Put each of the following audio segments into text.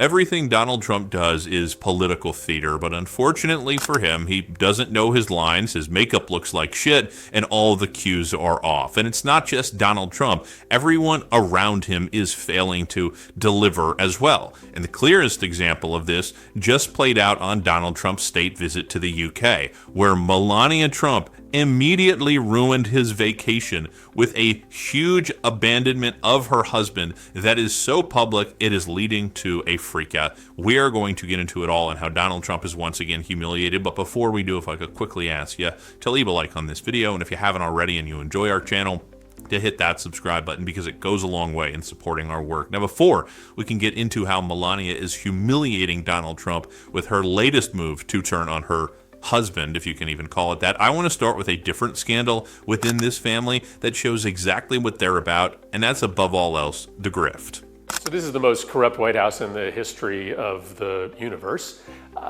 Everything Donald Trump does is political theater, but unfortunately for him, he doesn't know his lines, his makeup looks like shit, and all the cues are off. And it's not just Donald Trump. Everyone around him is failing to deliver as well. And the clearest example of this just played out on Donald Trump's state visit to the UK, where Melania Trump immediately ruined his vacation with a huge abandonment of her husband that is so public it is leading to a freakout. We are going to get into it all and how Donald Trump is once again humiliated. But before we do, if I could quickly ask you to leave a like on this video, and if you haven't already and you enjoy our channel, to hit that subscribe button because it goes a long way in supporting our work. Now, before we can get into how Melania is humiliating Donald Trump with her latest move to turn on her husband, if you can even call it that, I want to start with a different scandal within this family that shows exactly what they're about, and that's above all else the grift. So this is the most corrupt White House in the history of the universe.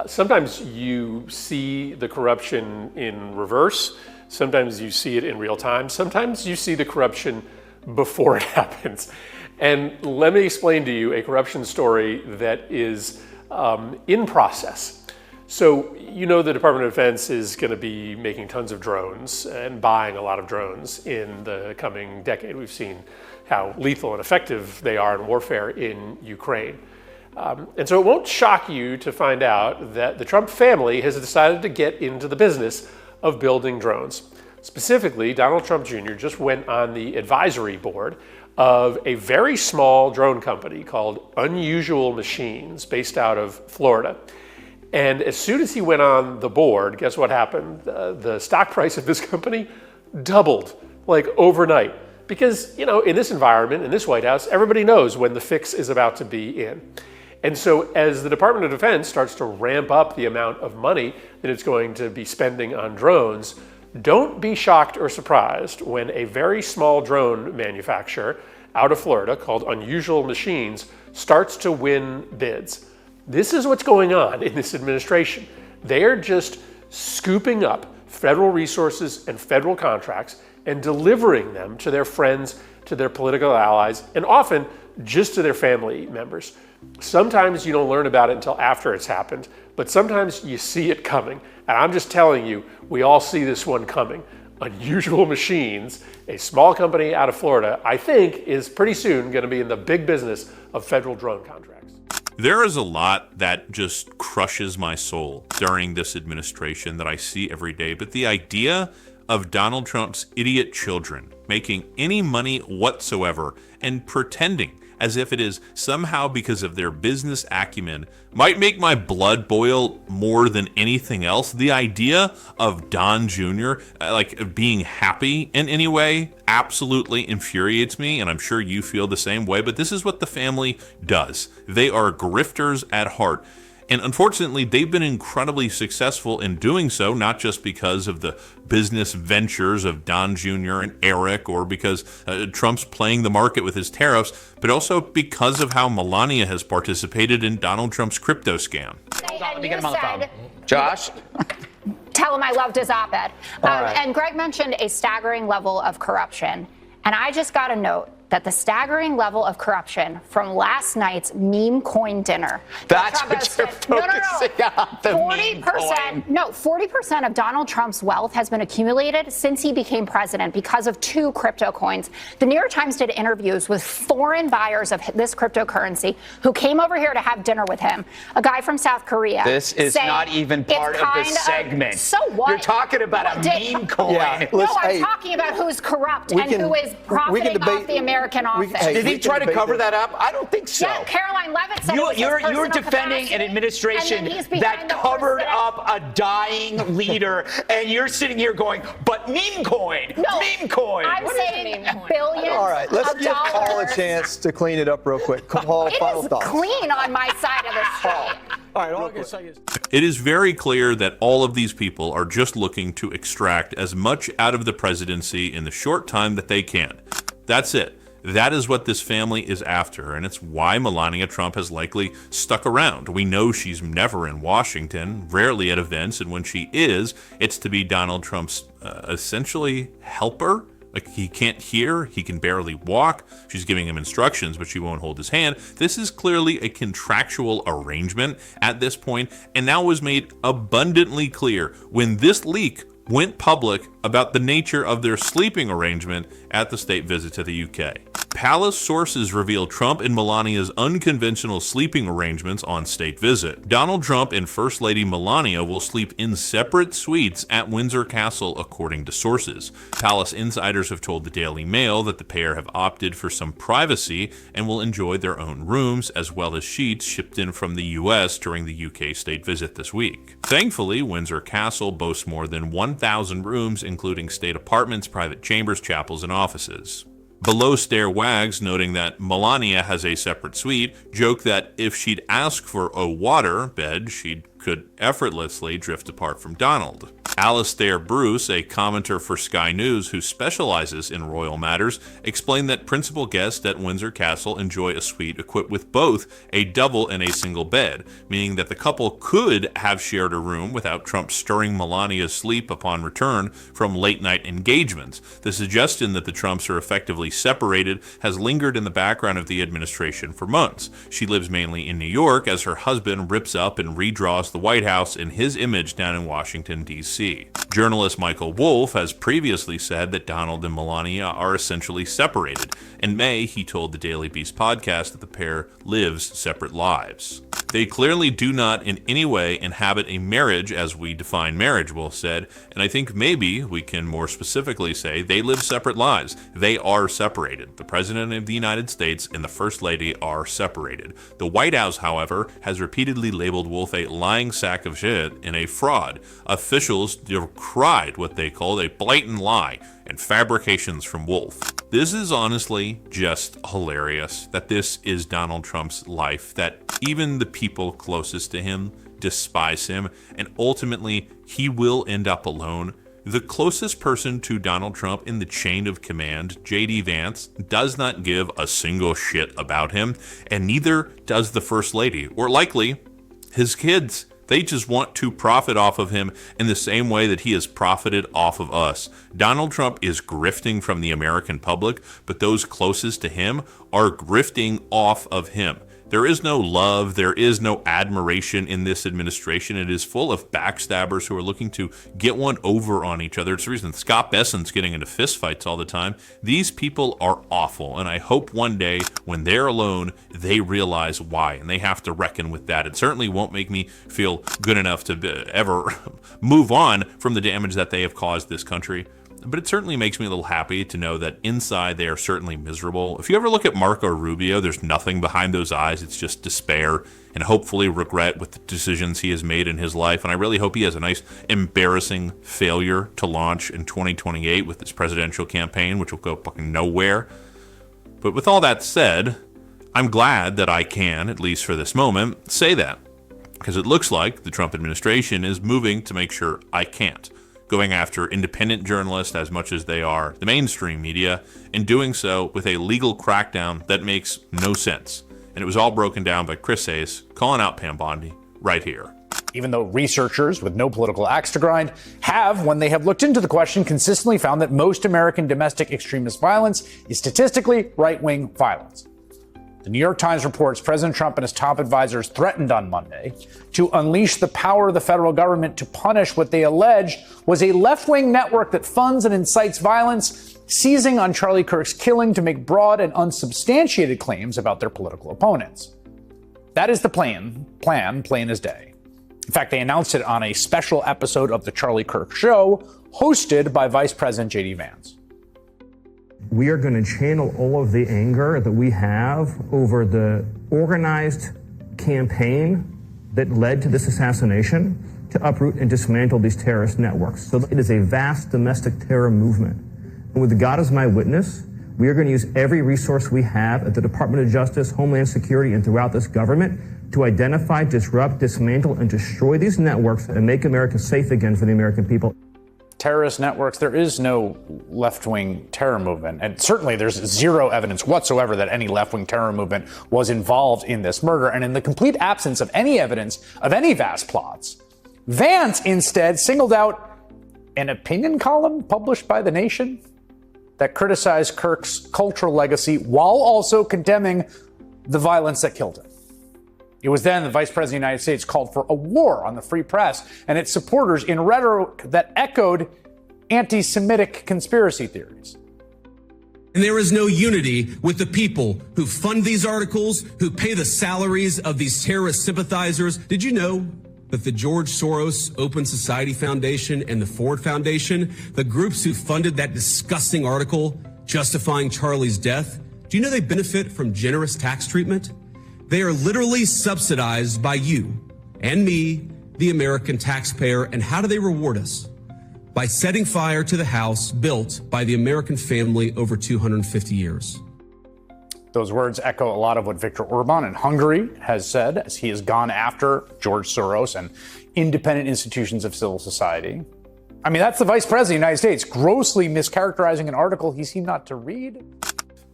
Sometimes you see the corruption in reverse. Sometimes you see it in real time. Sometimes you see the corruption before it happens. And let me explain to you a corruption story that is in process. So you know the Department of Defense is going to be making tons of drones and buying a lot of drones in the coming decade. We've seen how lethal and effective they are in warfare in Ukraine. And so it won't shock you to find out that the Trump family has decided to get into the business of building drones. Specifically, Donald Trump Jr. just went on the advisory board of a very small drone company called Unusual Machines based out of Florida. And as soon as he went on the board, guess what happened? The stock price of this company doubled, like overnight. Because, you know, in this environment, in this White House, everybody knows when the fix is about to be in. And so as the Department of Defense starts to ramp up the amount of money that it's going to be spending on drones, don't be shocked or surprised when a very small drone manufacturer out of Florida called Unusual Machines starts to win bids. This is what's going on in this administration. They're just scooping up federal resources and federal contracts and delivering them to their friends, to their political allies, and often just to their family members. Sometimes you don't learn about it until after it's happened, but sometimes you see it coming. And I'm just telling you, we all see this one coming. Unusual Machines, a small company out of Florida, I think is pretty soon going to be in the big business of federal drone contracts. There is a lot that just crushes my soul during this administration that I see every day, but the idea of Donald Trump's idiot children making any money whatsoever and pretending as if it is somehow because of their business acumen might make my blood boil more than anything else. The idea of Don Jr. Being happy in any way absolutely infuriates me, and I'm sure you feel the same way, but this is what the family does. They are grifters at heart. And unfortunately, they've been incredibly successful in doing so, not just because of the business ventures of Don Jr. and Eric, or because Trump's playing the market with his tariffs, but also because of how Melania has participated in Donald Trump's crypto scam. Let me get him on the phone. Josh? Tell him I loved his op-ed. And Greg mentioned a staggering level of corruption. And I just got a note that the staggering level of corruption from last night's meme coin dinner. That's what you're focusing on, the meme coin. No, 40% of Donald Trump's wealth has been accumulated since he became president because of 2 crypto coins. The New York Times did interviews with foreign buyers of this cryptocurrency who came over here to have dinner with him. A guy from South Korea. This is not even part of the segment. So what? You're talking about a meme coin. Yeah, no, I'm talking about who's corrupt and who is profiting off the American office. Did he try to cover that up? I don't think so. Yeah, Caroline Levitt said you're defending an administration that covered up a dying leader, and you're sitting here going, but meme coin, meme coin. I'm saying billions. All right, let's give Paul a chance to clean it up real quick. Paul, final thoughts. Clean on my side of the street. All right, all I can say is it is very clear that all of these people are just looking to extract as much out of the presidency in the short time that they can. That's it. That is what this family is after, and it's why Melania Trump has likely stuck around. We know she's never in Washington, rarely at events, and when she is, it's to be Donald Trump's essentially helper, Like, he can't hear, he can barely walk. She's giving him instructions, but she won't hold his hand. This is clearly a contractual arrangement at this point, and now was made abundantly clear when this leak went public about the nature of their sleeping arrangement at the state visit to the UK. Palace sources reveal Trump and Melania's unconventional sleeping arrangements on state visit. Donald Trump and First Lady Melania will sleep in separate suites at Windsor Castle, according to sources. Palace insiders have told the Daily Mail that the pair have opted for some privacy and will enjoy their own rooms, as well as sheets shipped in from the US during the UK state visit this week. Thankfully, Windsor Castle boasts more than 1,000 rooms, including state apartments, private chambers, chapels, and offices. Below Stare Wags, noting that Melania has a separate suite, joke that if she'd ask for a water bed, she could effortlessly drift apart from Donald. Alastair Bruce, a commenter for Sky News who specializes in royal matters, explained that principal guests at Windsor Castle enjoy a suite equipped with both a double and a single bed, meaning that the couple could have shared a room without Trump stirring Melania's sleep upon return from late-night engagements. The suggestion that the Trumps are effectively separated has lingered in the background of the administration for months. She lives mainly in New York as her husband rips up and redraws the White House in his image down in Washington, D.C. Journalist Michael Wolff has previously said that Donald and Melania are essentially separated. In May, he told the Daily Beast podcast that the pair lives separate lives. They clearly do not in any way inhabit a marriage as we define marriage, Wolff said, and I think maybe we can more specifically say they live separate lives. They are separated. The President of the United States and the First Lady are separated. The White House, however, has repeatedly labeled Wolff a lying sack of shit and a fraud. Officials decried what they called a blatant lie and fabrications from Wolff. This is honestly just hilarious that this is Donald Trump's life, that even the people closest to him despise him, and ultimately he will end up alone. The closest person to Donald Trump in the chain of command, J.D. Vance, does not give a single shit about him, and neither does the First Lady, or likely his kids. They just want to profit off of him in the same way that he has profited off of us. Donald Trump is grifting from the American public, but those closest to him are grifting off of him. There is no love, there is no admiration in this administration. It is full of backstabbers who are looking to get one over on each other. It's the reason Scott Bessent's getting into fistfights all the time. These people are awful, and I hope one day when they're alone, they realize why, and they have to reckon with that. It certainly won't make me feel good enough to ever move on from the damage that they have caused this country. But it certainly makes me a little happy to know that inside they are certainly miserable. If you ever look at Marco Rubio, there's nothing behind those eyes. It's just despair and hopefully regret with the decisions he has made in his life. And I really hope he has a nice, embarrassing failure to launch in 2028 with his presidential campaign, which will go fucking nowhere. But with all that said, I'm glad that I can, at least for this moment, say that. Because it looks like the Trump administration is moving to make sure I can't. Going after independent journalists as much as they are the mainstream media, and doing so with a legal crackdown that makes no sense. And it was all broken down by Chris Hayes calling out Pam Bondi right here. Even though researchers with no political axe to grind have, when they have looked into the question, consistently found that most American domestic extremist violence is statistically right-wing violence. The New York Times reports President Trump and his top advisors threatened on Monday to unleash the power of the federal government to punish what they alleged was a left-wing network that funds and incites violence, seizing on Charlie Kirk's killing to make broad and unsubstantiated claims about their political opponents. That is the plan, plain as day. In fact, they announced it on a special episode of The Charlie Kirk Show, hosted by Vice President J.D. Vance. We are going to channel all of the anger that we have over the organized campaign that led to this assassination to uproot and dismantle these terrorist networks. So it is a vast domestic terror movement. And with God as my witness, we are going to use every resource we have at the Department of Justice, Homeland Security, and throughout this government to identify, disrupt, dismantle, and destroy these networks and make America safe again for the American people. Terrorist networks, there is no left-wing terror movement. And certainly there's zero evidence whatsoever that any left-wing terror movement was involved in this murder. And in the complete absence of any evidence of any vast plots, Vance instead singled out an opinion column published by The Nation that criticized Kirk's cultural legacy while also condemning the violence that killed him. It was then the Vice President of the United States called for a war on the free press and its supporters in rhetoric that echoed anti-Semitic conspiracy theories. And there is no unity with the people who fund these articles, who pay the salaries of these terrorist sympathizers. Did you know that the George Soros Open Society Foundation and the Ford Foundation, the groups who funded that disgusting article justifying Charlie's death, do you know they benefit from generous tax treatment? They are literally subsidized by you and me, the American taxpayer. And how do they reward us? By setting fire to the house built by the American family over 250 years. Those words echo a lot of what Viktor Orban in Hungary has said as he has gone after George Soros and independent institutions of civil society. I mean, that's the Vice President of the United States grossly mischaracterizing an article he seemed not to read.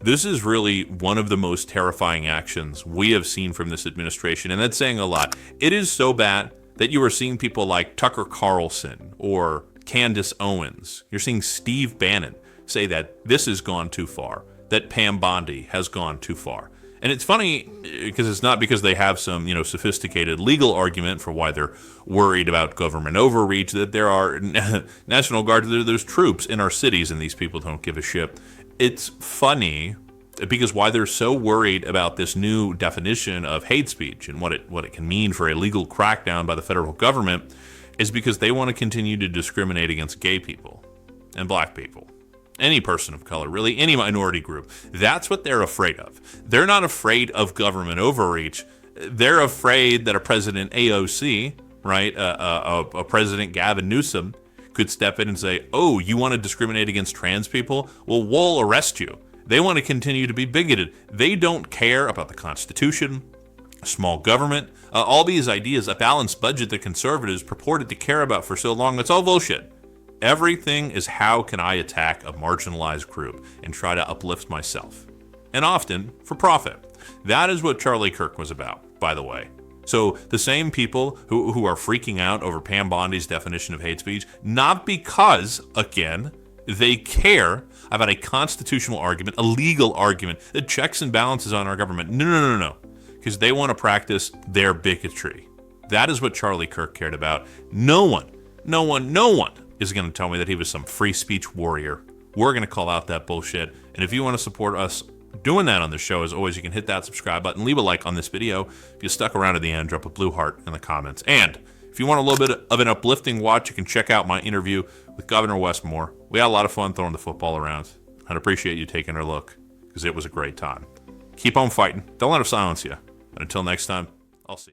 This is really one of the most terrifying actions we have seen from this administration, and that's saying a lot. It is so bad that you are seeing people like Tucker Carlson or Candace Owens. You're seeing Steve Bannon say that this has gone too far, that Pam Bondi has gone too far. And it's funny because it's not because they have some, sophisticated legal argument for why they're worried about government overreach, that there are National Guard, there's troops in our cities and these people don't give a shit. It's funny because why they're so worried about this new definition of hate speech and what it can mean for a legal crackdown by the federal government is because they want to continue to discriminate against gay people and black people. Any person of color, really, any minority group. That's what they're afraid of. They're not afraid of government overreach. They're afraid that a President AOC, right, a President Gavin Newsom could step in and say, oh, you want to discriminate against trans people? Well, we'll arrest you. They want to continue to be bigoted. They don't care about the Constitution, small government, all these ideas, a balanced budget that conservatives purported to care about for so long. It's all bullshit. Everything is how can I attack a marginalized group and try to uplift myself. And often for profit. That is what Charlie Kirk was about, by the way. So the same people who are freaking out over Pam Bondi's definition of hate speech, not because, again, they care about a constitutional argument, a legal argument that checks and balances on our government. No. Because they want to practice their bigotry. That is what Charlie Kirk cared about. No one is going to tell me that he was some free speech warrior. We're going to call out that bullshit. And if you want to support us doing that on the show, as always, you can hit that subscribe button, leave a like on this video. If you stuck around to the end, drop a blue heart in the comments. And if you want a little bit of an uplifting watch, you can check out my interview with Governor Wes Moore. We had a lot of fun throwing the football around. I'd appreciate you taking a look because it was a great time. Keep on fighting. Don't let them silence you. And until next time, I'll see you.